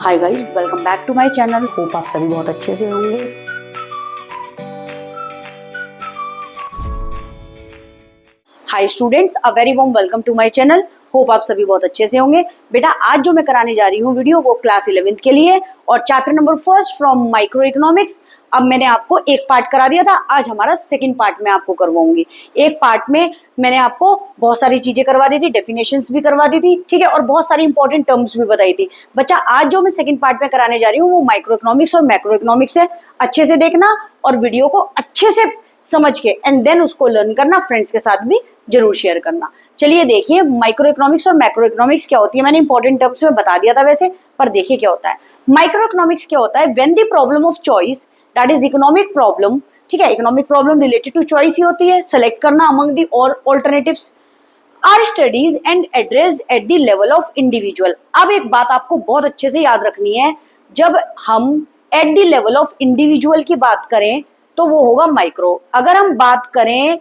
Hi guys, welcome back to my channel. Hope आप सभी बहुत अच्छे से होंगे। Hi students, a very warm welcome to my channel. Hope आप सभी बहुत अच्छे से होंगे। बेटा, आज जो मैं कराने जा रही हूँ वीडियो वो क्लास 11th के लिए और chapter number 1 from micro economics. अब मैंने आपको एक पार्ट करा दिया था, आज हमारा सेकंड पार्ट में आपको करवाऊंगी। एक पार्ट में मैंने आपको बहुत सारी चीजें करवा दी थी, डेफिनेशंस भी करवा दी थी, ठीक है, और बहुत सारी इंपॉर्टेंट टर्म्स भी बताई थी। बच्चा, आज जो मैं सेकंड पार्ट में कराने जा रही हूँ वो माइक्रो इकोनॉमिक्स और मैक्रो इकोनॉमिक्स है। अच्छे से देखना और वीडियो को अच्छे से समझ के एंड देन उसको लर्न करना, फ्रेंड्स के साथ भी जरूर शेयर करना। चलिए देखिए, माइक्रो इकोनॉमिक्स और मैक्रो इकोनॉमिक्स क्या होती है। मैंने इंपॉर्टेंट टर्म्स में बता दिया था वैसे, पर देखिए क्या होता है। माइक्रो इकोनॉमिक्स क्या होता है, when the problem of choice that is economic problem, ठीक है, economic problem related to choice ही होती है, सेलेक्ट करना among the alternatives, are studies and addressed at the level of individual. अब एक बात आपको बहुत अच्छे से याद रखनी है, जब हम eight the level of individual की बात करें तो वो होगा माइक्रो। अगर हम बात करें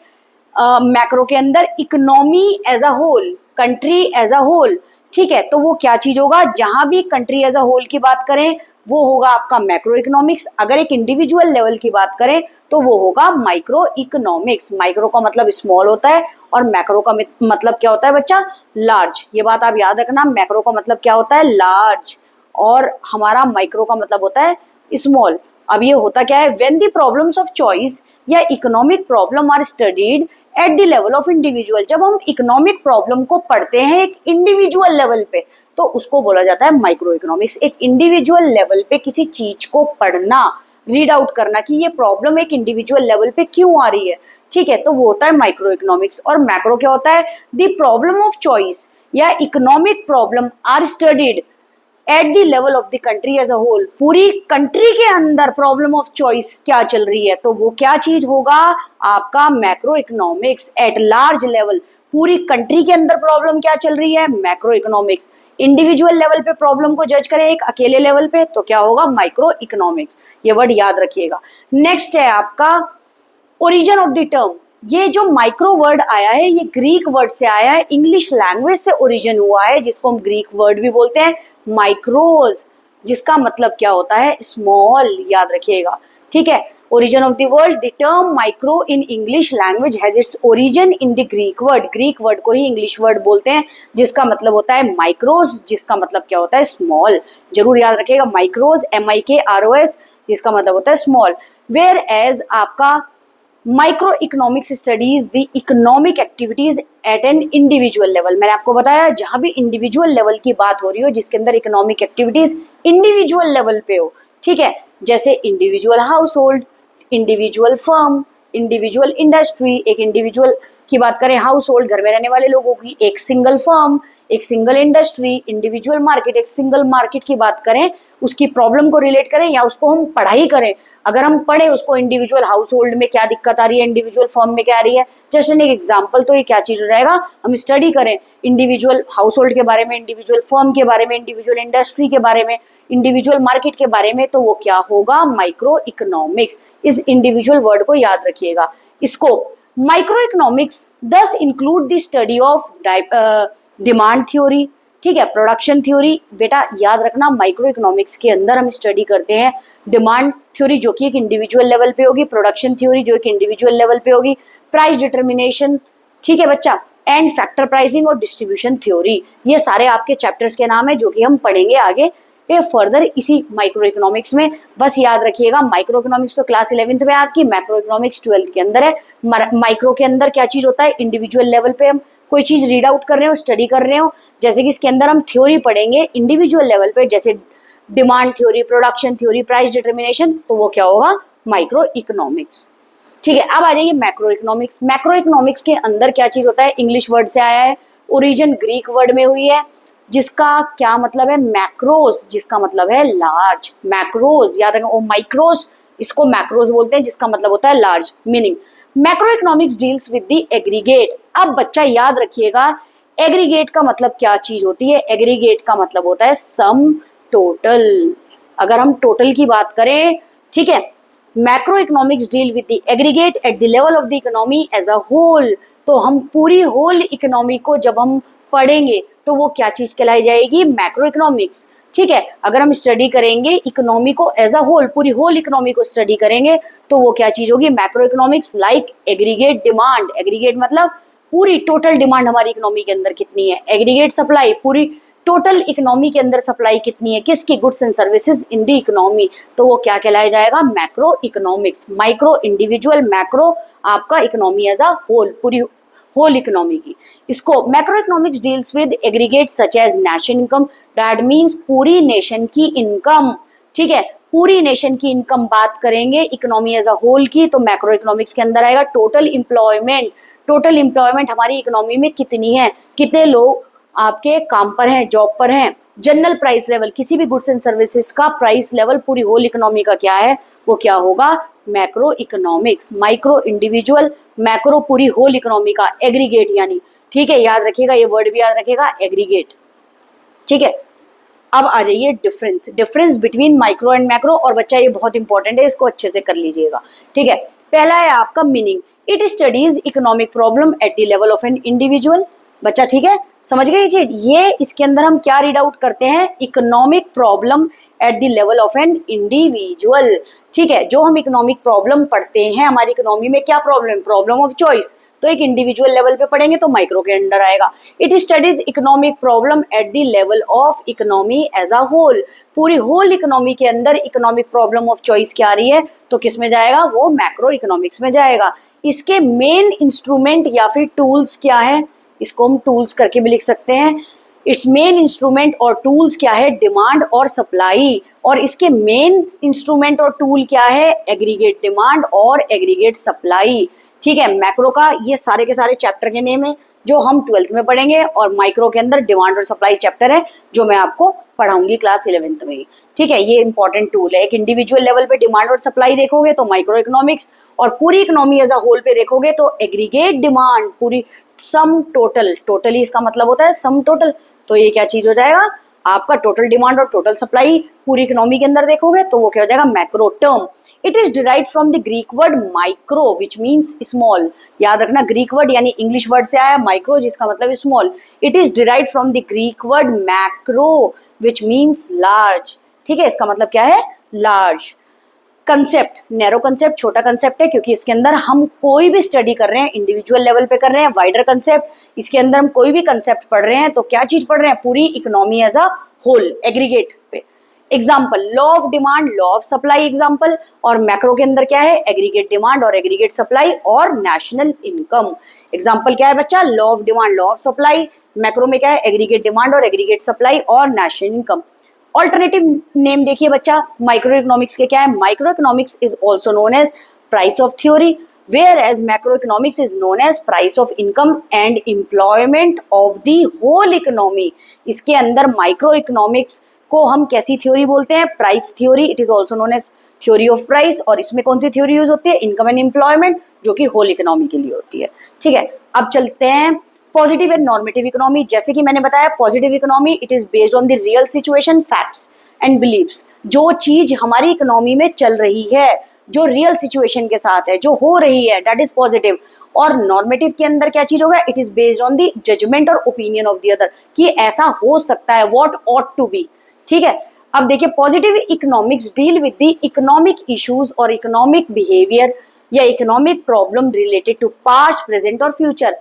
मैक्रो के अंदर economy as a whole, country as a whole, ठीक है, तो वो क्या चीज होगा, जहां भी कंट्री एज अ होल की बात करें वो होगा आपका मैक्रो इकोनॉमिक्स। अगर एक इंडिविजुअल लेवल की बात करें तो वो होगा माइक्रो इकोनॉमिक्स। माइक्रो का मतलब स्मॉल होता है और मैक्रो का मतलब क्या होता है बच्चा, लार्ज। ये बात आप याद रखना, मैक्रो का मतलब क्या होता है, लार्ज, और हमारा माइक्रो का मतलब होता है स्मॉल। अब ये होता क्या है, when the problems of choice या economic problem are studied at the level of individual. जब हम इकोनॉमिक प्रॉब्लम को पढ़ते हैं एक इंडिविजुअल लेवल पे तो उसको बोला जाता है माइक्रो इकोनॉमिक्स। एक इंडिविजुअल लेवल पे किसी चीज को पढ़ना, रीड आउट करना कि ये प्रॉब्लम एक इंडिविजुअल लेवल पे क्यों आ रही है, ठीक है, तो वो होता है माइक्रो इकोनॉमिक्स। और मैक्रो क्या होता है, द प्रॉब्लम ऑफ चॉइस या economic problem are studied at the level of the country as a whole. पूरी कंट्री के अंदर प्रॉब्लम ऑफ चॉइस क्या चल रही है तो वो क्या चीज होगा, आपका macro economics. At large level, पूरी कंट्री के अंदर प्रॉब्लम क्या चल रही है, मैक्रो इकोनॉमिक्स। इंडिविजुअल लेवल पे प्रॉब्लम को जज करें एक अकेले लेवल पे तो क्या होगा, माइक्रो इकोनॉमिक्स। ये वर्ड याद रखिएगा। नेक्स्ट है आपका ओरिजिन ऑफ द टर्म। ये जो माइक्रो वर्ड आया है ये ग्रीक वर्ड से आया है, इंग्लिश लैंग्वेज से ओरिजिन हुआ है, जिसको हम ग्रीक वर्ड भी बोलते हैं माइक्रोज, जिसका मतलब क्या होता है, स्मॉल। याद रखिएगा, ठीक है। Origin of the word, the term micro in English language has its origin in the Greek word. Greek word को ही इंग्लिश वर्ड बोलते हैं जिसका मतलब होता है माइक्रोज, जिसका मतलब क्या होता है, स्मॉल। जरूर याद रखिएगा, माइक्रोज, MIKROS, जिसका मतलब होता है स्मॉल। वेयर एज आपका micro economics studies the economic activities eight an individual level. मैंने आपको बताया जहां भी इंडिविजुअल लेवल की बात हो रही हो, जिसके अंदर इकोनॉमिक एक्टिविटीज इंडिविजुअल लेवल पे हो, ठीक है, जैसे individual house hold, individual firm, individual industry. एक इंडिविजुअल की बात करें, हाउस होल्ड, घर में रहने वाले लोगों की, एक सिंगल फर्म, एक सिंगल इंडस्ट्री, इंडिविजुअल मार्केट, एक सिंगल मार्केट की बात करें, उसकी प्रॉब्लम को रिलेट करें या उसको हम पढ़ाई करें। अगर हम पढ़े उसको, इंडिविजुअल हाउस होल्ड में क्या दिक्कत आ रही है, इंडिविजुअल फर्म में क्या आ रही है, जैसे एक एग्जाम्पल, तो ये क्या चीज हो जाएगा, हम स्टडी करें इंडिविजुअल हाउस होल्ड के बारे में, इंडिविजुअल फर्म के बारे में, इंडिविजुअल इंडस्ट्री के बारे में, इंडिविजुअल मार्केट के बारे में, तो वो क्या होगा, माइक्रो इकोनॉमिक्स। इस इंडिविजुअल वर्ड को याद रखिएगा। इसको माइक्रो इकोनॉमिक्स दस include the study of demand theory, ठीक है, प्रोडक्शन थ्योरी। बेटा याद रखना, माइक्रो इकोनॉमिक्स के अंदर हम स्टडी करते हैं डिमांड थ्योरी जो कि एक इंडिविजुअल लेवल पे होगी, प्रोडक्शन थ्योरी जो एक इंडिविजुअल लेवल पे होगी, प्राइस डिटर्मिनेशन, ठीक है बच्चा, एंड फैक्टर प्राइसिंग और डिस्ट्रीब्यूशन थ्योरी। ये सारे आपके चैप्टर्स के नाम है जो कि हम पढ़ेंगे आगे फर्दर इसी माइक्रो इकोनॉमिक्स में। बस याद रखिएगा, माइक्रो इकोनॉमिक्स तो क्लास 11th में आपकी, मैक्रो इकोनॉमिक्स 12th के अंदर है। माइक्रो के अंदर क्या चीज होता है, इंडिविजुअल लेवल पे हम कोई चीज रीड आउट कर रहे हो, स्टडी कर रहे हो, जैसे कि इसके अंदर हम थ्योरी पढ़ेंगे इंडिविजुअल लेवल पे, जैसे demand theory, production theory, price determination, तो वो क्या होगा, माइक्रो इकोनॉमिक्स, ठीक है। अब आ जाइए मैक्रो इकोनॉमिक्स। मैक्रो इकोनॉमिक्स के अंदर क्या चीज होता है, इंग्लिश वर्ड से आया है, ओरिजिन ग्रीक वर्ड में हुई है, जिसका क्या मतलब है, मैक्रोज, जिसका मतलब है लार्ज। मैक्रोज याद रखना, माइक्रोज इसको मैक्रोज बोलते हैं, जिसका मतलब होता है large. Meaning macro economics deals with the aggregate. अब बच्चा याद रखिएगा, एग्रीगेट का मतलब क्या चीज होती है, एग्रीगेट का मतलब होता है सम टोटल। अगर हम टोटल की बात करें, ठीक है, macro economics deal with the aggregate at the level of the economy as a whole. तो हम पूरी होल इकोनॉमी को जब हम पढ़ेंगे तो वो क्या चीज कहलाई जाएगी, मैक्रो इकोनॉमिक्स। ठीक है, अगर हम स्टडी करेंगे इकोनॉमी को एज अ होल, पूरी होल इकोनॉमी को स्टडी करेंगे तो वो क्या चीज होगी, macro economics. Like aggregate demand, aggregate मतलब पूरी टोटल डिमांड हमारी इकोनॉमी के अंदर कितनी है, एग्रीगेट सप्लाई पूरी टोटल इकोनॉमी के अंदर सप्लाई कितनी है, किसकी, goods and services in the economy, तो वो क्या कहलाया जाएगा, macro economics. Micro individual, macro आपका इकोनॉमी एज अ होल, पूरी होल इकोनॉमी की। इसको macro economics deals with aggregate such as national income, that means पूरी नेशन की इनकम, ठीक है, पूरी नेशन की इनकम बात करेंगे इकोनॉमी एज अ होल की, तो मैक्रो इकोनॉमिक्स के अंदर आएगा। टोटल एम्प्लॉयमेंट, टोटल एम्प्लॉयमेंट हमारी इकोनॉमी में कितनी है, कितने लोग आपके काम पर हैं, जॉब पर हैं। जनरल प्राइस लेवल, किसी भी गुड्स एंड सर्विसेज का प्राइस लेवल पूरी होल इकोनॉमी का क्या है, वो क्या होगा, macro economics. Micro individual, macro पूरी होल इकोनॉमी का, एग्रीगेट यानी, ठीक है, याद रखिएगा, ये वर्ड भी याद रखिएगा, एग्रीगेट, ठीक है। अब आ जाइए difference, difference between micro and macro, और बच्चा ये बहुत इंपॉर्टेंट है, इसको अच्छे से कर लीजिएगा, ठीक है। पहला है आपका meaning, it studies economic problem at the level of an individual. बच्चा ठीक है, समझ गए चीज, ये इसके अंदर हम क्या रीड आउट करते हैं, economic problem at the level of an individual, ठीक है। जो हम इकोनॉमिक प्रॉब्लम पढ़ते हैं, हमारी इकोनॉमी में क्या प्रॉब्लम, प्रॉब्लम ऑफ चॉइस, तो एक इंडिविजुअल लेवल पे पढ़ेंगे तो माइक्रो के अंडर आएगा। It studies economic problem at the level of economy as a whole, पूरी होल इकोनॉमी के अंदर इकोनॉमिक प्रॉब्लम ऑफ चॉइस क्या आ रही है, तो किस में जाएगा, वो मैक्रो इकोनॉमिक्स में जाएगा। इसके मेन इंस्ट्रूमेंट या फिर टूल्स क्या है, इसको हम टूल्स करके भी लिख सकते हैं। इट्स मेन इंस्ट्रूमेंट और टूल्स क्या है, डिमांड और सप्लाई, और इसके मेन इंस्ट्रूमेंट और टूल क्या है, एग्रीगेट डिमांड और एग्रीगेट सप्लाई, ठीक है। मैक्रो का ये सारे के सारे चैप्टर के नेम है जो हम 12th में पढ़ेंगे, और माइक्रो के अंदर डिमांड और सप्लाई चैप्टर है जो मैं आपको पढ़ाऊंगी क्लास 11th में ही, ठीक है। ये इंपॉर्टेंट टूल है। एक इंडिविजुअल लेवल पे डिमांड और सप्लाई देखोगे तो माइक्रो इकोनॉमिक्स, और पूरी इकोनॉमी एज अ होल पे देखोगे तो एग्रीगेट डिमांड, पूरी सम टोटल, टोटली इसका मतलब होता है सम टोटल, तो ये क्या चीज हो जाएगा, आपका टोटल डिमांड और टोटल सप्लाई पूरी इकोनॉमी के अंदर देखोगे तो वो क्या हो जाएगा, macro term. It is derived from the Greek word micro which means small, याद रखना ग्रीक वर्ड यानी इंग्लिश वर्ड से आया माइक्रो जिसका मतलब small. It is derived from the Greek word macro which means large, ठीक है, इसका मतलब क्या है, लार्ज। कंसेप्ट, नैरो कंसेप्ट, छोटा कंसेप्ट है क्योंकि इसके अंदर हम कोई भी स्टडी कर रहे हैं इंडिविजुअल लेवल पे कर रहे हैं। वाइडर कंसेप्ट, इसके अंदर हम कोई भी कंसेप्ट पढ़ रहे हैं तो क्या चीज पढ़ रहे हैं, पूरी economy as a whole, aggregate पे। Example, law of demand, law of supply example, और मैक्रो के अंदर क्या है, एग्रीगेट डिमांड और एग्रीगेट सप्लाई और नेशनल इनकम। एग्जाम्पल क्या है बच्चा, law of demand, law of supply, macro में क्या है, एग्रीगेट डिमांड और एग्रीगेट सप्लाई और नेशनल इनकम। ऑल्टरनेटिव नेम देखिए बच्चा माइक्रो इकोनॉमिक्स के क्या है, micro economics is also known as price of theory, whereas macro economics is known as price of income and employment of the whole economy. इसके अंदर micro economics को हम कैसी थ्योरी बोलते हैं, price theory, it is also known as theory of price, और इसमें कौन सी थ्योरी यूज होती है, इनकम एंड एम्प्लॉयमेंट, जो कि होल इकोनॉमी के लिए होती है, ठीक है। अब चलते हैं पॉजिटिव एंड नॉर्मेटिव इकोनॉमी। जैसे कि मैंने बताया positive economy it is based on the real situation, facts and believes, जो चीज हमारी इकोनॉमी में चल रही है, जो रियल सिचुएशन के साथ है, जो हो रही है, दैट इज पॉजिटिव। और नॉर्मेटिव के अंदर क्या चीज होगा, it is based on the judgement और ओपिनियन ऑफ द अदर, कि ऐसा हो सकता है, व्हाट ऑट टू बी, ठीक है। अब देखिए positive economics deal with the economic issues और इकोनॉमिक बिहेवियर या economic problem related to past, present और फ्यूचर,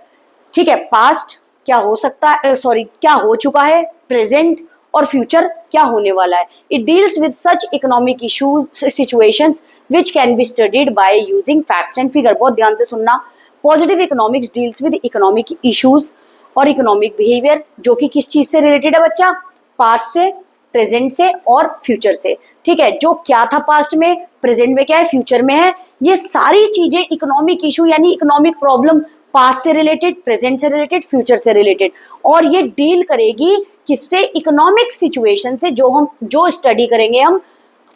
ठीक है। पास्ट क्या हो सकता है, सॉरी क्या हो चुका है, प्रेजेंट और फ्यूचर क्या होने वाला है। It deals with such economic issues situations which can be studied by using facts and figure. बहुत ध्यान से सुनना, positive economics deals with economic issues और इकोनॉमिक बिहेवियर, जो कि किस चीज से रिलेटेड है बच्चा, पास्ट से, प्रेजेंट से और फ्यूचर से, ठीक है। जो क्या था पास्ट में, प्रेजेंट में क्या है, फ्यूचर में है, ये सारी चीजें इकोनॉमिक इशू यानी इकोनॉमिक प्रॉब्लम पास्ट से रिलेटेड, प्रेजेंट से रिलेटेड, फ्यूचर से रिलेटेड, और ये डील करेगी किससे, इकोनॉमिक सिचुएशन से, जो स्टडी करेंगे हम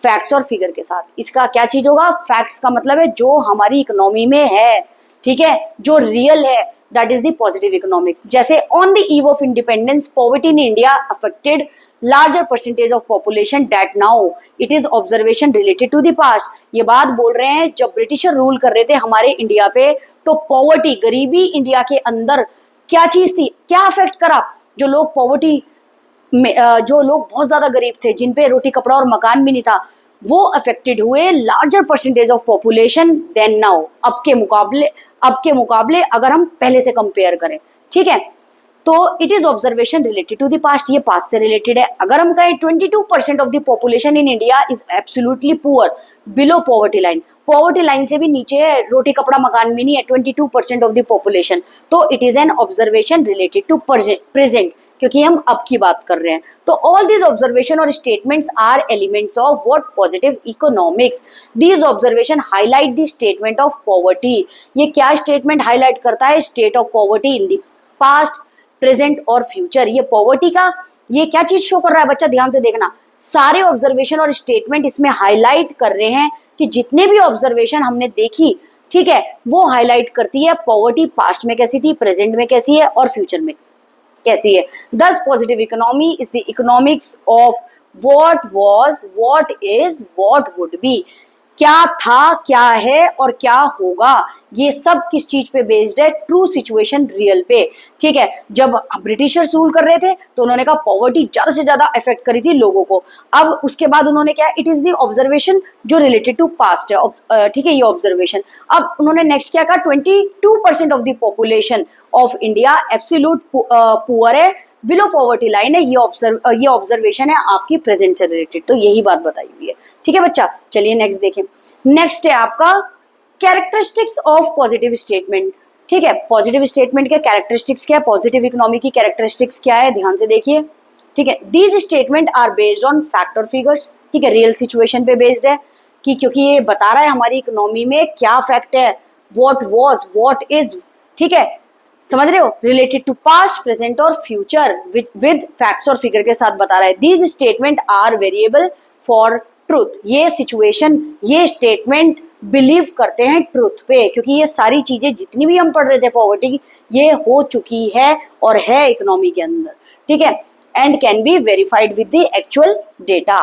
फैक्ट्स और फिगर के साथ। इसका क्या चीज होगा, फैक्ट्स का मतलब है जो हमारी इकोनॉमी में है, ठीक है, जो रियल है, that is the positive economics. जैसे on the eve of independence poverty in India affected larger percentage of population that now it is observation related to the past। ये बात बोल रहे हैं जब ब्रिटिशर रूल कर रहे थे हमारे इंडिया पे तो पॉवर्टी, गरीबी इंडिया के अंदर क्या चीज थी, क्या अफेक्ट करा, जो लोग पॉवर्टी जो लोग बहुत ज्यादा गरीब थे, जिन पे रोटी कपड़ा और मकान भी नहीं था, वो अफेक्टेड हुए larger percentage of population than now. अब के मुकाबले अगर हम पहले से कंपेयर करें, ठीक है। तो it is observation related to the past, ये पास्ट से रिलेटेड है। अगर हम कहें 22% of the population in India is absolutely poor below poverty line, poverty line से भी नीचे है, रोटी कपड़ा मकान भी नहीं है 22% ऑफ द पॉपुलेशन, तो it is an observation related to present, क्योंकि हम अब की बात कर रहे हैं। तो ऑल दीज ऑब्जर्वेशन और statements are elements of what positive economics. These observation highlight the statement of poverty. ये क्या स्टेटमेंट हाईलाइट करता है? State of poverty in the past, present और फ्यूचर। ये पॉवर्टी का ये क्या चीज शो कर रहा है बच्चा, ध्यान से देखना। सारे ऑब्जर्वेशन और स्टेटमेंट इसमें हाईलाइट कर रहे हैं कि जितने भी ऑब्जर्वेशन हमने देखी, ठीक है, वो हाईलाइट करती है पॉवर्टी पास्ट में कैसी थी, प्रेजेंट में कैसी है और फ्यूचर में कैसी है। दस positive economy is the economics of what was, what is, what would be. क्या था, क्या है और क्या होगा, ये सब किस चीज पे बेस्ड है? ट्रू सिचुएशन, रियल पे, ठीक है। जब ब्रिटिशर्स रूल कर रहे थे तो उन्होंने कहा पॉवर्टी ज्यादा से ज्यादा अफेक्ट करी थी लोगों को। अब उसके बाद उन्होंने क्या, इट इज द ऑब्जर्वेशन जो रिलेटेड टू पास्ट है, ठीक है, ये ऑब्जर्वेशन। अब उन्होंने नेक्स्ट क्या कहा, 22% of the population of India absolute poor है, बिलो पॉवर्टी लाइन है। ये ऑब्जर्वेशन है आपकी प्रेजेंट से रिलेटेड, तो यही बात बताई हुई है, ठीक है बच्चा। चलिए नेक्स्ट देखें। नेक्स्ट है आपका कैरेक्टरिस्टिक्स ऑफ पॉजिटिव स्टेटमेंट, ठीक है। पॉजिटिव स्टेटमेंट के कैरेक्टरिस्टिक्स क्या है, पॉजिटिव इकोनॉमी की कैरेक्टरिस्टिक्स क्या है, ध्यान से देखिए, ठीक है। These statement are based on fact और फिगर्स, ठीक है, रियल सिचुएशन पे बेस्ड है, कि क्योंकि ये बता रहा है हमारी इकोनॉमी में क्या फैक्ट है, व्हाट वाज, व्हाट इज, ठीक है, समझ रहे हो, रिलेटेड टू पास्ट, प्रेजेंट और फ्यूचर विद फैक्ट्स और फिगर के साथ बता रहा है। These statement are variable for truth. ये सिचुएशन, ये स्टेटमेंट बिलीव करते हैं ट्रूथ पे, क्योंकि ये सारी चीजें जितनी भी हम पढ़ रहे थे पॉवर्टी की, ये हो चुकी है और है इकोनॉमी के अंदर, ठीक है, and can be verified with the actual data.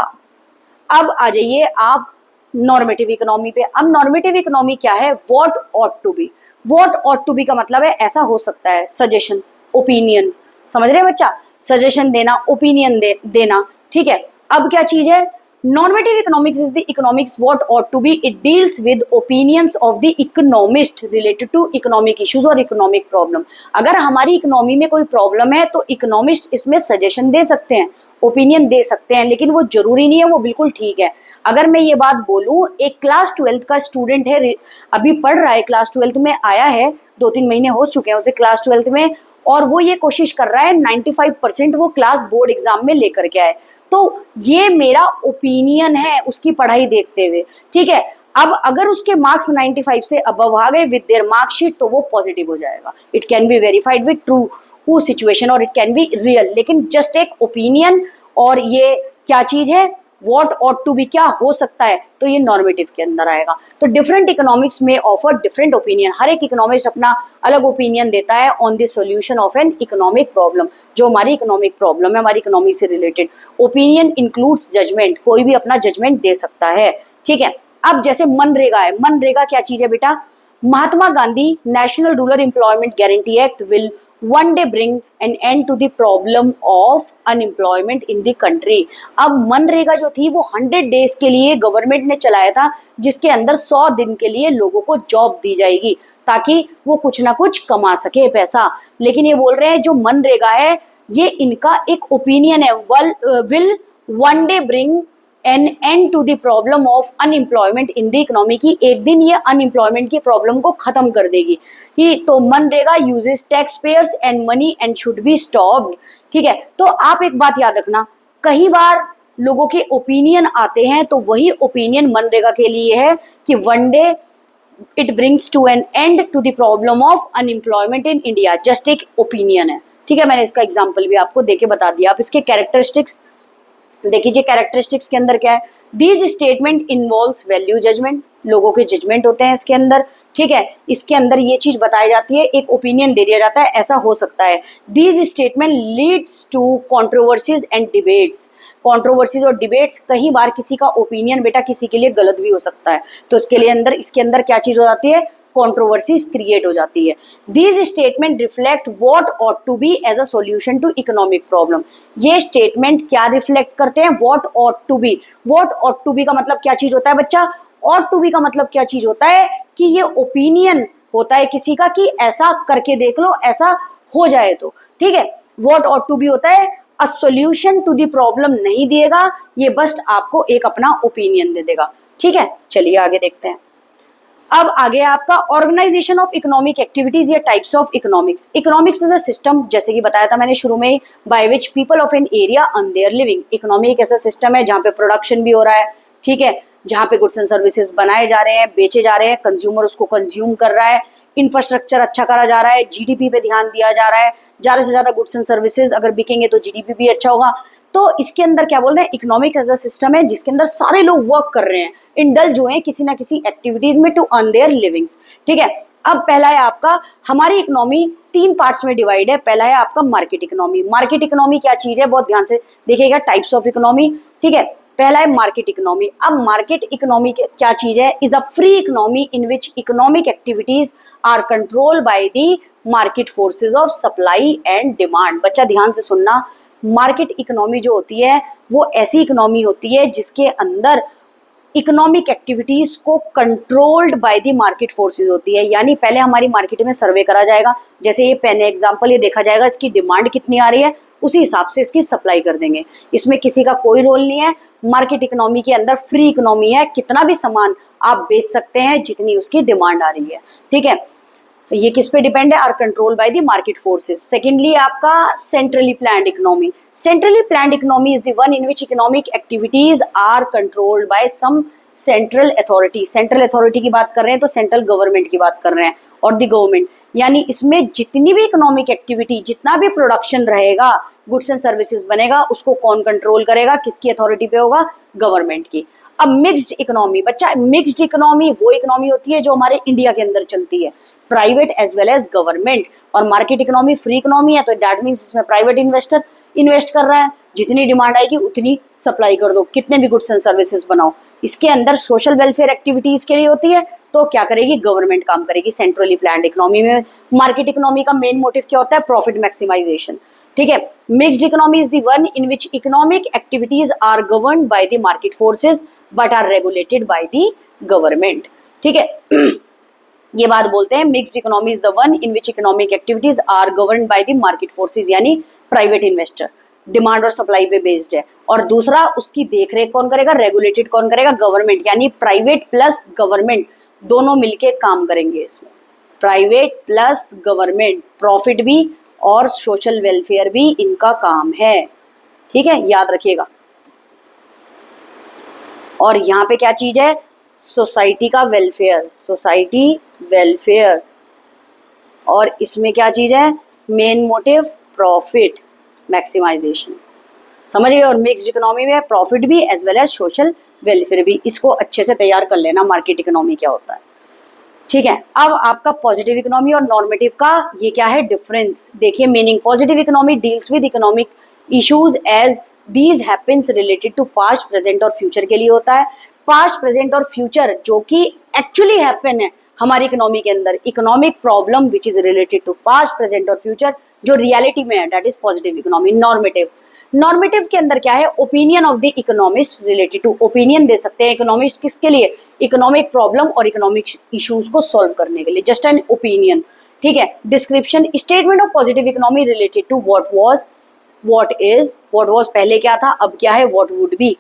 अब आ जाइए आप नॉर्मेटिव इकोनॉमी पे। अब नॉर्मेटिव इकोनॉमी क्या है, what ought to be. What ought to be का मतलब है ऐसा हो सकता है, सजेशन, ओपिनियन, समझ रहे हैं बच्चा, सजेशन देना, ओपिनियन देना, ठीक है। अब क्या चीज है, normative economics is the economics what ought to be. It deals with opinions of the economist related to economic issues और economic problem. अगर हमारी इकोनॉमी में कोई प्रॉब्लम है तो इकोनॉमिस्ट इसमें सजेशन दे सकते हैं, ओपिनियन दे सकते हैं, लेकिन वो जरूरी नहीं है वो बिल्कुल ठीक है। अगर मैं ये बात बोलूं, एक क्लास 12th का स्टूडेंट है, अभी पढ़ रहा है, क्लास 12th में आया है, 2-3 महीने हो चुके हैं उसे क्लास 12th में, और वो ये कोशिश कर रहा है 95% वो क्लास बोर्ड एग्जाम में लेकर के आए, तो ये मेरा ओपिनियन है उसकी पढ़ाई देखते हुए, ठीक है। अब अगर उसके मार्क्स 95 से अबव आ गए विद देयर मार्कशीट, तो वो पॉजिटिव हो जाएगा। It can be verified with true situation और इट कैन बी रियल, लेकिन जस्ट एक ओपिनियन और ये क्या चीज है, व्हाट ऑट टू बी, क्या हो सकता है, तो ये नॉर्मेटिव के अंदर आएगा। तो डिफरेंट इकोनॉमिक्स में ऑफर डिफरेंट ओपिनियन, हर एक इकोनॉमिक्स अपना अलग ओपिनियन देता है on the solution of an economic problem, जो हमारी इकोनॉमिक प्रॉब्लम है, हमारी इकोनॉमी से रिलेटेड। ओपिनियन इंक्लूड्स जजमेंट, कोई भी अपना जजमेंट दे सकता है, ठीक है। अब जैसे मनरेगा है, मनरेगा क्या चीज है बेटा, Mahatma Gandhi national rural employment guarantee act will one day bring an end to the problem of unemployment in the country। अब मनरेगा जो थी वो 100 डेज के लिए गवर्नमेंट ने चलाया था, जिसके अंदर 100 दिन के लिए लोगों को जॉब दी जाएगी ताकि वो कुछ ना कुछ कमा सके पैसा। लेकिन ये बोल रहे हैं जो मनरेगा है ये इनका एक ओपिनियन है, will one day bring an end to the problem of unemployment in the economy, की एक दिन ये अनएम्प्लॉयमेंट की प्रॉब्लम को खत्म कर देगी। कि तो MNREGA uses tax payers and money and should be stopped, ठीक है। तो आप एक बात याद रखना, कई बार लोगों के ओपिनियन आते हैं तो वही ओपिनियन मनरेगा के लिए है कि one day it brings to an end to the problem of unemployment in India, just एक ओपिनियन है, ठीक है। मैंने इसका एग्जाम्पल भी आपको देके बता दिया। आप इसके कैरेक्टरिस्टिक्स देखिए, कैरेक्टरिस्टिक्स के अंदर क्या है, these statement involves value judgement, लोगों के जजमेंट होते हैं इसके अंदर, ठीक है। इसके अंदर ये चीज बताई जाती है, एक ओपिनियन दे दिया जाता है ऐसा हो सकता है। These statement leads to controversies and debates, controversies और डिबेट्स, कई बार किसी का ओपिनियन बेटा किसी के लिए गलत भी हो सकता है, तो इसके अंदर क्या चीज हो जाती है, कंट्रोवर्सीज क्रिएट हो जाती है। These statement reflect what ought to be as a solution to economic problem. ये स्टेटमेंट क्या रिफ्लेक्ट करते हैं? What ought to be. What ought to be का मतलब क्या चीज होता है बच्चा? ऑट टू बी का मतलब क्या चीज होता है कि ये ओपिनियन होता है किसी का कि ऐसा करके देख लो, ऐसा हो जाए तो, ठीक है। व्हाट ऑट टू बी होता है a solution to the problem नहीं देगा, ये बस आपको एक अपना ओपिनियन दे देगा, ठीक है। चलिए आगे देखते हैं। अब आगे आपका ऑर्गेनाइजेशन ऑफ इकोनॉमिक एक्टिविटीज या types of economics. Economics is a system, जैसे कि बताया था मैंने शुरू में ही, by which people of an area earn their living. Economy एक ऐसा सिस्टम है जहाँ पे प्रोडक्शन भी हो रहा है, ठीक है, जहाँ पे गुड्स एंड सर्विसेज बनाए जा रहे हैं, बेचे जा रहे हैं, कंज्यूमर उसको कंज्यूम कर रहा है, इंफ्रास्ट्रक्चर अच्छा करा जा रहा है, जीडीपी पे ध्यान दिया जा रहा है, ज़्यादा से ज़्यादा गुड्स एंड सर्विसेज अगर बिकेंगे तो जीडीपी भी अच्छा होगा। तो इसके अंदर क्या बोल रहे हैं, इकोनॉमिक्स एज अ सिस्टम है जिसके अंदर सारे लोग वर्क कर रहे हैं, इंडल्ज हुए हैं किसी ना किसी एक्टिविटीज में टू अर्न देयर लिविंग्स, ठीक है। अब पहला है आपका, हमारी इकोनॉमी 3 पार्ट्स में डिवाइड है। पहला है आपका मार्केट इकोनॉमी। मार्केट इकोनॉमी क्या चीज है, बहुत ध्यान से देखिएगा, टाइप्स ऑफ इकोनॉमी, ठीक है। पहला है मार्केट इकोनॉमी। अब मार्केट इकोनॉमी क्या चीज है? Is a free economy in which economic activities are control by the market forces of supply and demand. बच्चा ध्यान से सुनना, मार्केट इकोनॉमी जो होती है वो ऐसी इकोनॉमी होती है जिसके अंदर इकोनॉमिक एक्टिविटीज को controlled by the market forces होती है। यानी पहले हमारी मार्केट में सर्वे करा जाएगा, जैसे ये पेन एग्जांपल, ये देखा जाएगा इसकी डिमांड कितनी आ रही है, उसी हिसाब से इसकी सप्लाई कर देंगे। इसमें किसी का कोई रोल नहीं है। मार्केट इकोनॉमी के अंदर फ्री इकोनॉमी है, कितना भी सामान आप बेच सकते हैं जितनी उसकी डिमांड आ रही है, ठीक है। ये किस पे डिपेंड है? Are control by the market forces. Secondly आपका centrally planned economy. Centrally planned economy is the one in which economic activities are controlled by some central authority. Central authority की बात कर रहे हैं तो सेंट्रल गवर्नमेंट की बात कर रहे हैं, और द गवर्नमेंट, यानी इसमें जितनी भी इकोनॉमिक एक्टिविटी, जितना भी प्रोडक्शन रहेगा, गुड्स एंड सर्विसेज बनेगा, उसको कौन कंट्रोल करेगा? किसकी अथॉरिटी पे होगा? गवर्नमेंट की। अब मिक्स्ड इकोनॉमी, बच्चा मिक्स्ड इकोनॉमी वो इकोनॉमी होती है जो हमारे इंडिया के अंदर चलती है, private as well as government. और मार्केट इकोनॉमी फ्री इकोनॉमी है, तो दैट मीन्स इसमें प्राइवेट इन्वेस्टर इन्वेस्ट कर रहा है, जितनी डिमांड आएगी उतनी सप्लाई कर दो, कितने भी गुड्स एंड सर्विसेज बनाओ। इसके अंदर सोशल वेलफेयर एक्टिविटीज के लिए होती है, तो क्या करेगी? गवर्नमेंट काम करेगी। सेंट्रली प्लान्ड इकोनॉमी में मार्केट इकोनॉमी का मेन मोटिव क्या होता है? प्रॉफिट मैक्सिमाइजेशन, ठीक है। Mixed economy is the one in which economic activities are governed by the market forces but are regulated by the government, ठीक है। ये बात बोलते हैं mixed economy is the one in which economic activities are governed by the market forces, यानी private investor, demand और supply पे based है। और दूसरा, उसकी देखरेख कौन करेगा? रेगुलेटेड कौन करेगा? गवर्नमेंट, यानी प्राइवेट प्लस गवर्नमेंट दोनों मिलके काम करेंगे इसमें। प्राइवेट प्लस गवर्नमेंट, प्रॉफिट भी और सोशल वेलफेयर भी इनका काम है, ठीक है, याद रखिएगा। और यहाँ पे क्या चीज है? सोसाइटी का वेलफेयर, सोसाइटी वेलफेयर। और इसमें क्या चीज है? मेन मोटिव प्रॉफिट मैक्सिमाइजेशन, समझ गए। और मिक्स्ड इकोनॉमी में प्रॉफिट भी as well as social welfare भी। इसको अच्छे से तैयार कर लेना, मार्केट इकोनॉमी क्या होता है, ठीक है। अब आपका पॉजिटिव इकोनॉमी और नॉर्मेटिव का ये क्या है डिफरेंस, देखिए meaning. Positive economy deals with economic issues as these happens related to past, present और फ्यूचर के लिए होता है। पास्ट, प्रेजेंट और फ्यूचर जो कि एक्चुअली हैपन है हमारी इकोनॉमी के अंदर, economic problem which is related to past, present और फ्यूचर जो रियलिटी में है, that is positive economy. Normative, normative के अंदर क्या है? Opinion of the economist related to, opinion दे सकते हैं इकोनॉमिस्ट किसके लिए? इकोनॉमिक प्रॉब्लम और इकोनॉमिक इश्यूज को सॉल्व करने के लिए, जस्ट एन ओपिनियन, ठीक है। Description, statement of positive economy related to what was, what is, what was पहले क्या था, अब क्या है, व्हाट वुड बी,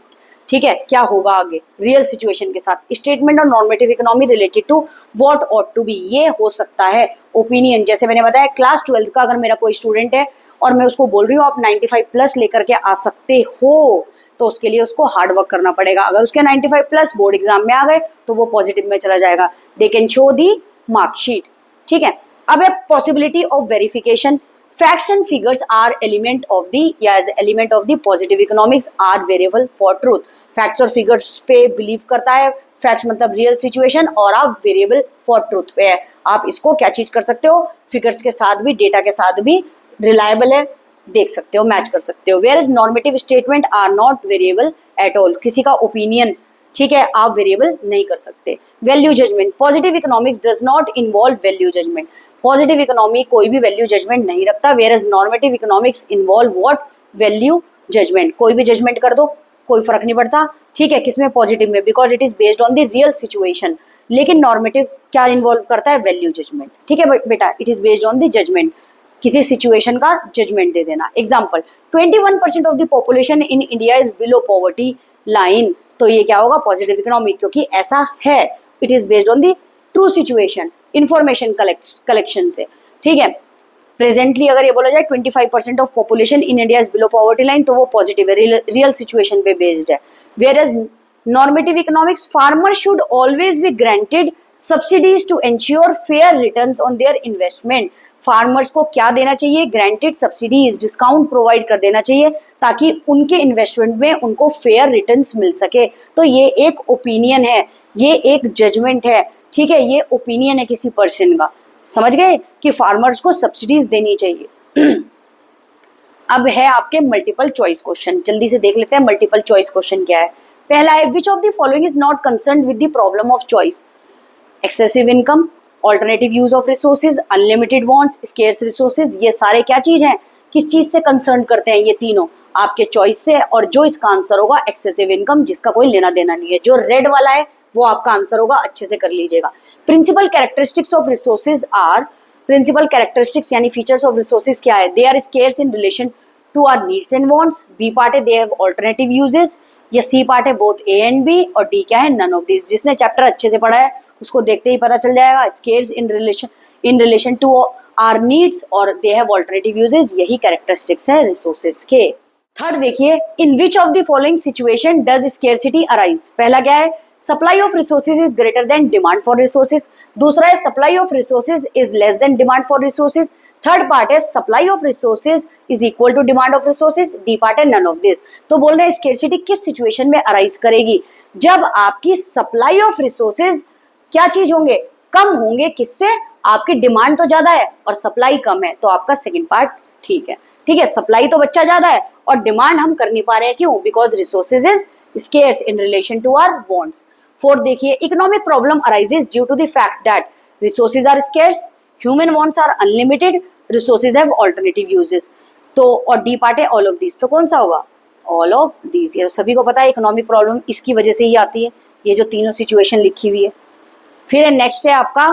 ठीक है, क्या होगा आगे रियल सिचुएशन के साथ। स्टेटमेंट और normative economy related to what ought to be, ये हो सकता है ओपिनियन। जैसे मैंने बताया क्लास 12 का अगर मेरा कोई स्टूडेंट है और मैं उसको बोल रही हूँ आप 95 प्लस लेकर के आ सकते हो, तो उसके लिए उसको हार्ड वर्क करना पड़ेगा। अगर उसके 95 प्लस बोर्ड एग्जाम में आ गए तो वो पॉजिटिव में चला जाएगा, they can show the marksheet, ठीक है। अब है possibility of verification. Facts and figures are element of the, या as element of the positive economics are variable for truth. Facts और figures पे believe करता है, facts मतलब real situation, और आप variable for truth पे है। आप इसको क्या चीज कर सकते हो? figures के साथ भी, data के साथ भी reliable है, देख सकते हो, मैच कर सकते हो। Whereas normative statement are not variable at all. किसी का opinion ठीक है, आप वेरिएबल नहीं कर सकते। Value judgement, positive economics does not involve value judgement. Positive economy कोई भी वैल्यू जजमेंट नहीं रखता, whereas normative economics involve what, value judgement. कोई भी जजमेंट कर दो, कोई फर्क नहीं पड़ता, ठीक है, किसमें, पॉजिटिव में, because it is based on the real situation. लेकिन नॉर्मेटिव क्या इन्वॉल्व करता है, वैल्यू जजमेंट, ठीक है बेटा, it is based on the judgment, किसी सिचुएशन का जजमेंट दे देना। Example, 21% of the population in India is below poverty line, तो ये क्या होगा, पॉजिटिव इकोनॉमिक, क्योंकि ऐसा है, it is based on the true situation, information collection से, ठीक है। प्रेजेंटली अगर ये बोला जाए 25% of population in India is below poverty line, तो वो पॉजिटिव है, रियल सिचुएशन पे बेस्ड है। Whereas normative economics, farmer should always be granted subsidies to ensure fair returns on their investment. Farmers को क्या देना चाहिए, ग्रांटेड सब्सिडीज, डिस्काउंट प्रोवाइड कर देना चाहिए ताकि उनके इन्वेस्टमेंट में उनको फेयर रिटर्न्स मिल सके। तो ये एक ओपिनियन है, ये एक जजमेंट है, ठीक है, ये ओपिनियन है किसी पर्सन का, समझ गए कि फार्मर्स को सब्सिडीज देनी चाहिए। अब है आपके मल्टीपल चॉइस क्वेश्चन, जल्दी से देख लेते हैं मल्टीपल चॉइस क्वेश्चन क्या है। पहला है, विच of the following is not concerned with the problem of choice, excessive income, alternative use of resources, unlimited wants, scarce resources. ये सारे क्या चीज हैं, किस चीज से कंसर्न करते हैं, ये तीनों आपके चॉइस से। और जो इसका आंसर होगा एक्सेसिव इनकम, जिसका कोई लेना देना नहीं है, जो रेड वाला है वो आपका आंसर होगा, अच्छे से कर लीजिएगा। Principal characteristics of resources are, principal characteristics यानी फीचर्स ऑफ रिसोर्सेज क्या है, they are scarce in relation to our needs and wants, B part है दे हैव ऑल्टरनेटिव यूजेस, या सी पार्ट है बोथ ए एंड बी, और D क्या है, none of this. जिसने चैप्टर अच्छे से पढ़ा है उसको देखते ही पता चल जाएगा, scarce in relation to our needs और दे हैव ऑल्टरनेटिव यूजेस, यही कैरेक्टरिस्टिक्स है रिसोर्सेज के। थर्ड देखिए, in which of the following situation does scarcity arise. पहला क्या है, supply of resources is greater than demand for resources. दूसरा है, supply of resources is less than demand for resources. Third part है, supply of resources is equal to demand of resources. D part है, none of this. तो बोल रहे हैं scarcity किस situation में अराइज करेगी, जब आपकी सप्लाई ऑफ रिसोर्सेज क्या चीज होंगे, कम होंगे, किससे, आपकी डिमांड तो ज्यादा है और सप्लाई कम है, तो आपका सेकंड पार्ट ठीक है, ठीक है। सप्लाई तो बच्चा ज्यादा है और डिमांड हम कर नहीं पा रहे हैं, क्यों, because resources is scarce in relation to our wants. Fourth देखिए, economic problem arises due to the fact that resources are scarce, human wants are unlimited, resources have alternative uses. तो और डी पार्ट है all of this, तो कौन सा होगा, all of this. ये सभी को पता है इकोनॉमिक प्रॉब्लम इसकी वजह से ही आती है, ये जो तीनों सिचुएशन लिखी हुई है। फिर नेक्स्ट है आपका,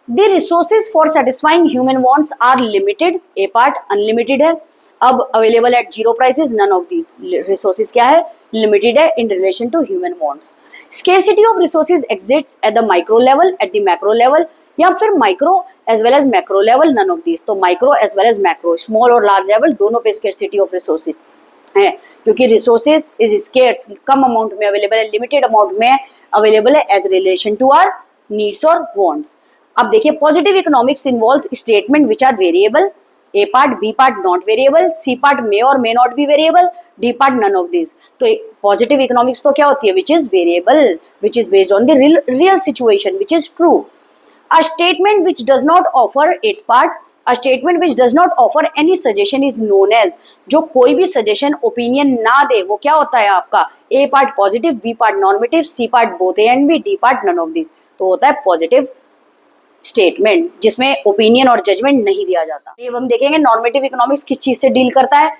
the resources for satisfying human wants are limited, A part unlimited है, अब available at zero prices, none of these. Resources क्या है, लिमिटेड है in relation to human wants. Scarcity of resources exists at the micro level, at the macro level, या फिर micro as well as macro level, none of these. तो micro as well as macro, small और large level दोनों पे scarcity of resources है, क्योंकि resources is scarce, कम amount में अवेलेबल है, लिमिटेड अमाउंट में अवेलेबल है as relation to our needs और वांट्स। अब देखिए, positive economics involves statement which are variable, A part, B part not variable, C part may और may not be variable, D part none of this. तो positive economics तो क्या होती है, which is variable, which is based on the real situation, which is true. A statement which does not offer its part, a statement which does not offer any suggestion is known as, जो कोई भी suggestion opinion ना दे वो क्या होता है आपका, A part positive, B part normative, C part both A and B, D part none of this. तो होता है पॉजिटिव स्टेटमेंट, जिसमें ओपिनियन और जजमेंट नहीं दिया जाता। ये हम देखेंगे नॉर्मेटिव इकोनॉमिक्स किस चीज से डील करता है,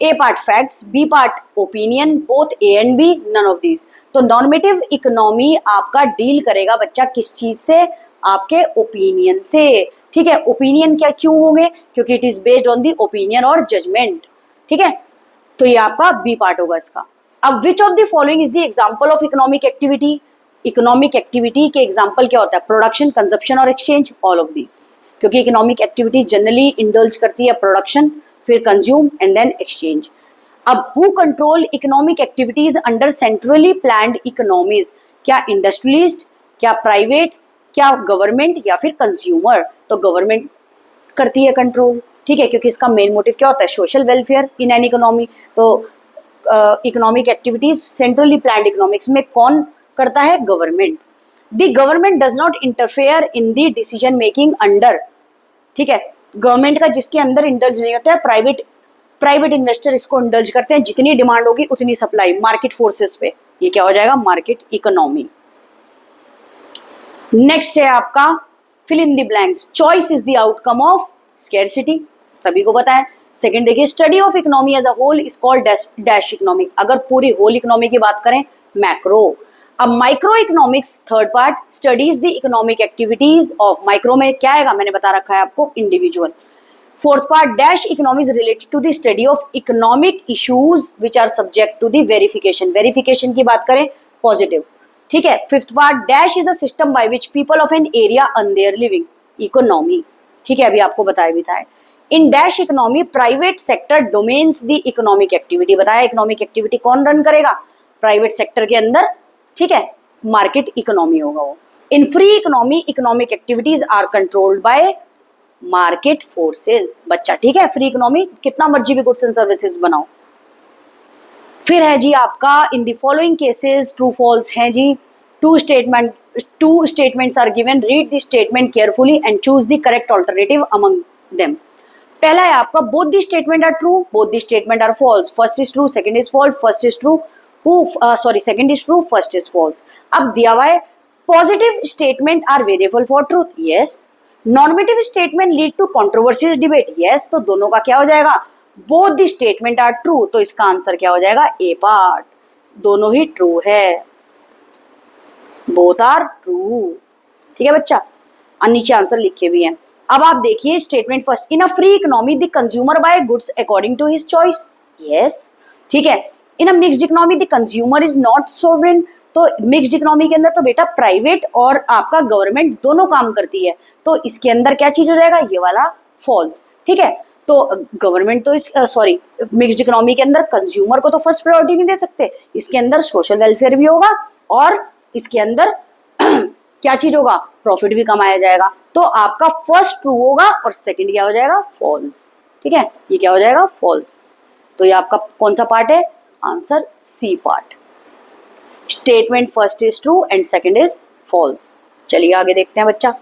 A part facts, B part opinion, both A and B, none of this. तो नॉर्मेटिव इकोनॉमी आपका डील करेगा बच्चा किस चीज से, आपके ओपिनियन से, ठीक है। ओपिनियन क्या क्यों होंगे, क्योंकि it is based on the opinion और जजमेंट, ठीक है। तो ये आपका बी पार्ट होगा इसका। अब विच of the following is the example of economic activity, economic activity के एग्जाम्पल क्या होता है, प्रोडक्शन, कंजप्शन और एक्सचेंज, ऑल ऑफ दिस। क्योंकि इकोनॉमिक एक्टिविटी जनरली इंडल्ज करती है प्रोडक्शन, फिर कंज्यूम एंड देन एक्सचेंज। अब who control economic activities under centrally planned economies, क्या इंडस्ट्रियलिस्ट, क्या प्राइवेट, क्या गवर्नमेंट, या फिर कंज्यूमर। तो गवर्नमेंट करती है कंट्रोल, ठीक है, क्योंकि इसका मेन मोटिव क्या होता है, social welfare in an economy. तो economic activities centrally planned economics में कौन करता है, government. The government does not interfere in the decision making under, ठीक है, गवर्नमेंट का जिसके अंदर इंडल्ज नहीं होता है, प्राइवेट इन्वेस्टर इसको इंडल्ज करते हैं, जितनी डिमांड होगी उतनी सप्लाई, मार्केट फोर्सेस पे, ये क्या हो जाएगा, मार्केट इकोनॉमी। नेक्स्ट है आपका fill in the blanks, choice is the outcome of scarcity, सभी को पता है। सेकंड देखिए, study of economy as a whole is called dash economy, अगर पूरी होल इकोनॉमी की बात करें मैक्रो। अब micro economics third part studies the economic activities of, micro में क्या आएगा मैंने बता रखा है आपको, individual. Fourth part dash economy is related to the study of economic issues which are subject to the verification, verification की बात करें पॉजिटिव, ठीक है। Fifth part dash is a system by which people of an area earn their living, economy, ठीक है, अभी आपको बताया भी था। In dash economy private sector domains the economic activity, बताया इकोनॉमिक एक्टिविटी कौन रन करेगा, प्राइवेट सेक्टर के अंदर, ठीक है, मार्केट इकोनॉमी होगा वो। In free economy economic activities are controlled by market forces, बच्चा ठीक है, फ्री इकोनॉमी कितना मर्जी भी गुड्स एंड सर्विसेज बनाओ। फिर है जी आपका in the following cases true false हैं जी, two statements are given, read the statement carefully and choose the correct alternative among them. पहला है आपका both the statement are true, both the statement are false, first is true second is false, first is true second is true first is false. अब दिया हुआ है positive statement are variable for truth, yes. Normative statement lead to controversial debate, yes, तो दोनों का क्या हो जाएगा, both the statement are true, तो इसका आंसर क्या हो जाएगा, ए पार्ट, दोनों ही ट्रू है, बोथ आर ट्रू, ठीक है बच्चा। नीचे आंसर लिखे भी हैं। अब आप देखिए statement first, in a free economy the consumer buy goods according to his choice, yes, ठीक है। In a mixed economy the consumer is not sovereign, तो मिक्स्ड इकोनॉमी के अंदर तो बेटा प्राइवेट और आपका गवर्नमेंट दोनों काम करती है, तो इसके अंदर क्या चीज हो जाएगा, ये वाला फॉल्स, ठीक है। तो गवर्नमेंट तो इस मिक्स्ड इकोनॉमी के अंदर कंज्यूमर को तो फर्स्ट प्रायोरिटी नहीं दे सकते, इसके अंदर सोशल वेलफेयर भी होगा और इसके अंदर क्या चीज होगा, प्रॉफिट भी कमाया जाएगा, तो आपका फर्स्ट ट्रू होगा और सेकंड क्या हो जाएगा, फॉल्स, ठीक है, ये क्या हो जाएगा, फॉल्स। तो ये आपका कौन सा पार्ट है, answer C part, statement first is true and second is false. चलिए आगे देखते हैं बच्चा।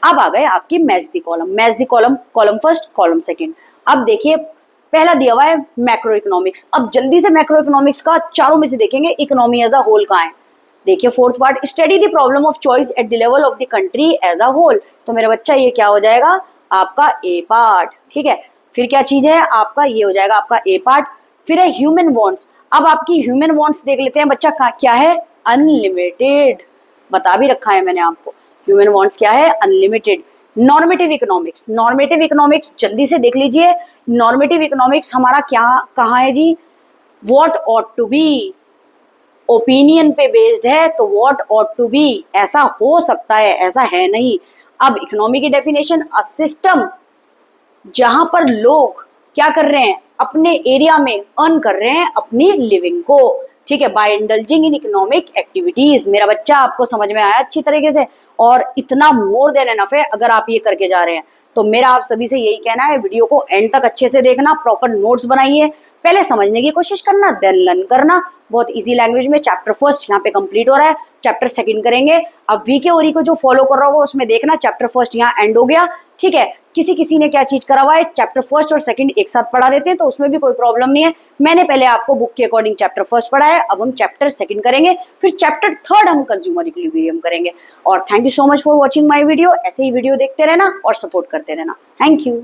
अब आ गए आपकी match the column, match the column, column first column second. अब देखिए पहला दिया हुआ है मैक्रो इकोनॉमिक्स, अब जल्दी से मैक्रो इकोनॉमिक्स का चारों में से देखेंगे इकोनॉमी एज अ होल कहाँ है। देखिए fourth part study the problem of choice at the level of the country as a whole, तो मेरा बच्चा ये क्या हो जाएगा, आपका ए पार्ट, ठीक है। फिर क्या चीज है आपका, ये हो जाएगा आपका ए पार्ट। फिर है ह्यूमन वांट्स, अब आपकी ह्यूमन वांट्स देख लेते हैं बच्चा, क्या है, अनलिमिटेड, बता भी रखा है मैंने आपको, ह्यूमन वांट्स क्या है, unlimited. Normative economics, normative economics जल्दी से देख लीजिए, नॉर्मेटिव इकोनॉमिक्स हमारा क्या कहाँ है जी, what ought to be, opinion पे बेस्ड है, तो व्हाट ऑट टू बी, ऐसा हो सकता है, ऐसा है नहीं। अब इकोनॉमी की डेफिनेशन, अ सिस्टम जहां पर लोग क्या कर रहे हैं, अपने एरिया में अर्न कर रहे हैं अपनी लिविंग को, ठीक है, by indulging in economic activities. मेरा बच्चा आपको समझ में आया अच्छी तरीके से, और इतना मोर देन एनफ है अगर आप ये करके जा रहे हैं। तो मेरा आप सभी से यही कहना है, वीडियो को एंड तक अच्छे से देखना, प्रॉपर नोट्स बनाइए, पहले समझने की कोशिश करना, देन लर्न करना। बहुत इजी लैंग्वेज में चैप्टर फर्स्ट यहाँ पे कंप्लीट हो रहा है, चैप्टर सेकंड करेंगे। अब वी के ओरी को जो फॉलो कर रहा होगा उसमें देखना, चैप्टर फर्स्ट यहाँ एंड हो गया, ठीक है। किसी ने क्या चीज करा हुआ है, चैप्टर फर्स्ट और सेकंड एक साथ पढ़ा देते हैं, तो उसमें भी कोई प्रॉब्लम नहीं है। मैंने पहले आपको बुक के अकॉर्डिंग चैप्टर फर्स्ट पढ़ा है, अब हम चैप्टर सेकंड करेंगे, फिर चैप्टर थर्ड हम कंज्यूमर इक्विलिब्रियम करेंगे। और thank you so much for watching my video, ऐसे ही वीडियो देखते रहना और सपोर्ट करते रहना, थैंक यू।